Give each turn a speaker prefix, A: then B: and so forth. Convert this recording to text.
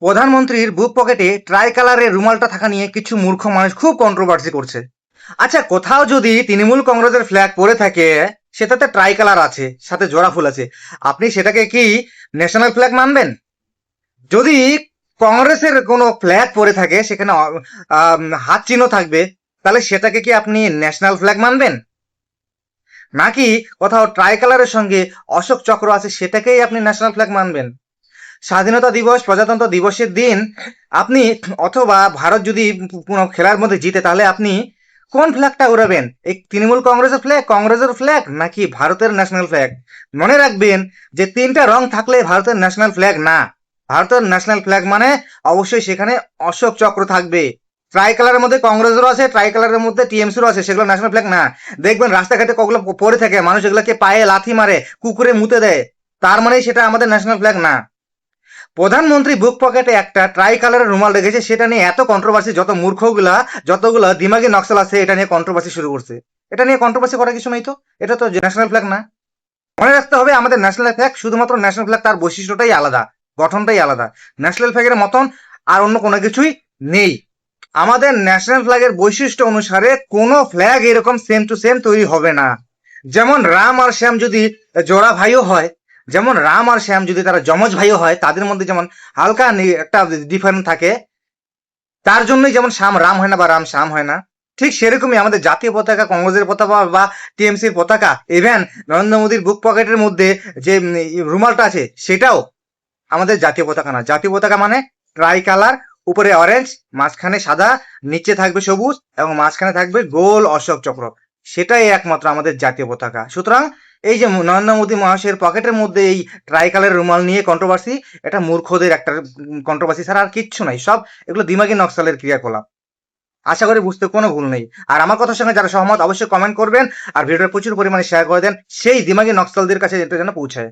A: প্রধানমন্ত্রীর বুক পকেটে ট্রাই কালারের রুমালটা থাকা নিয়ে কিছু মূর্খ মানুষ খুব কন্ট্রোভার্সি করছে। আচ্ছা, কোথাও যদি তৃণমূল কংগ্রেসের ফ্ল্যাগ পরে থাকে, সেটাতে ট্রাই কালার আছে, সাথে জোড়া ফুল আছে, আপনি সেটাকে কি ন্যাশনাল ফ্ল্যাগ মানবেন? যদি কংগ্রেসের কোনো ফ্ল্যাগ পরে থাকে, সেখানে হাত চিহ্ন থাকবে, তাহলে সেটাকে কি আপনি ন্যাশনাল ফ্ল্যাগ মানবেন? নাকি কোথাও ট্রাই কালারের সঙ্গে অশোক চক্র আছে, সেটাকেই আপনি ন্যাশনাল ফ্ল্যাগ মানবেন? স্বাধীনতা দিবস, প্রজাতন্ত্র দিবসের দিন আপনি, অথবা ভারত যদি কোনো খেলার মধ্যে জিতে, তাহলে আপনি কোন ফ্ল্যাগটা উড়াবেন? এই তৃণমূল কংগ্রেসের ফ্ল্যাগ নাকি ভারতের ন্যাশনাল ফ্ল্যাগ? মনে রাখবেন যে তিনটা রং থাকলে ভারতের ন্যাশনাল ফ্ল্যাগ না। ভারতের ন্যাশনাল ফ্ল্যাগ মানে অবশ্যই সেখানে অশোক চক্র থাকবে। ট্রাই কালারের মধ্যে কংগ্রেসেরও আছে, ট্রাই কালারের মধ্যে টিএমসিরও আছে, সেগুলো ন্যাশনাল ফ্ল্যাগ না। দেখবেন রাস্তাঘাটে কগুলো পড়ে থাকে, মানুষ এগুলোকে পায়ে লাথি মারে, কুকুরে মুতে দেয়, তার মানে সেটা আমাদের ন্যাশনাল ফ্ল্যাগ না। প্রধানমন্ত্রী বুক পকেটে একটা ট্রাই কালারের রুমাল রেখেছে, সেটা নিয়ে এত কন্ট্রোভার্সি, যতগুলা দিমাগি নকশাল আছে এটা নিয়ে কন্ট্রোভার্সি শুরু করছে। এটা নিয়ে কন্ট্রোভার্সি করার কিছু নেই তো, এটা তো ন্যাশনাল ফ্ল্যাগ না। মনে রাখতে হবে, আমাদের ন্যাশনাল ফ্ল্যাগ শুধুমাত্র ন্যাশনাল ফ্ল্যাগ, তার বৈশিষ্ট্যটাই আলাদা, গঠনটাই আলাদা। ন্যাশনাল ফ্ল্যাগের মতন আর অন্য কোনো কিছুই নেই। আমাদের ন্যাশনাল ফ্ল্যাগের বৈশিষ্ট্য অনুসারে কোনো ফ্ল্যাগ এরকম সেম টু সেম তৈরি হবে না। যেমন রাম আর শ্যাম যদি জোড়া ভাইও হয়, যেমন রাম আর শ্যাম যদি তারা যমজ ভাইও হয়, তাদের মধ্যে যেমন হালকা একটা ডিফারেন্স থাকে, তার জন্যই যেমন শ্যাম রাম হয় না বা রাম শ্যাম হয় না, ঠিক সেরকমই আমাদের জাতীয় পতাকা, কংগ্রেসের পতাকা বা টিএমসির পতাকা, ইভেন নরেন্দ্র মোদীর বুক পকেটের মধ্যে যে রুমালটা আছে, সেটাও আমাদের জাতীয় পতাকা না। জাতীয় পতাকা মানে ট্রাই কালার, উপরে অরেঞ্জ, মাঝখানে সাদা, নিচে থাকবে সবুজ এবং মাঝখানে থাকবে গোল অশোক চক্র। সেটাই একমাত্র আমাদের জাতীয় পতাকা। সুতরাং এই যে নরেন্দ্র মোদী মহাশয়ের পকেটের মধ্যে এই ট্রাই কালারের রুমাল নিয়ে কন্ট্রোভার্সি, এটা মূর্খদের একটা কন্ট্রোভার্সি ছাড়া আর কিচ্ছু নাই। সব এগুলো দিমাগি নকশালের ক্রিয়াকলাপ। আশা করি বুঝতে কোনো ভুল নেই। আর আমার কথার সঙ্গে যারা সহমত, অবশ্যই কমেন্ট করবেন আর ভিডিওটা প্রচুর পরিমাণে শেয়ার করে দেন, সেই দিমাগি নকশালদের কাছে এটা যেন পৌঁছায়।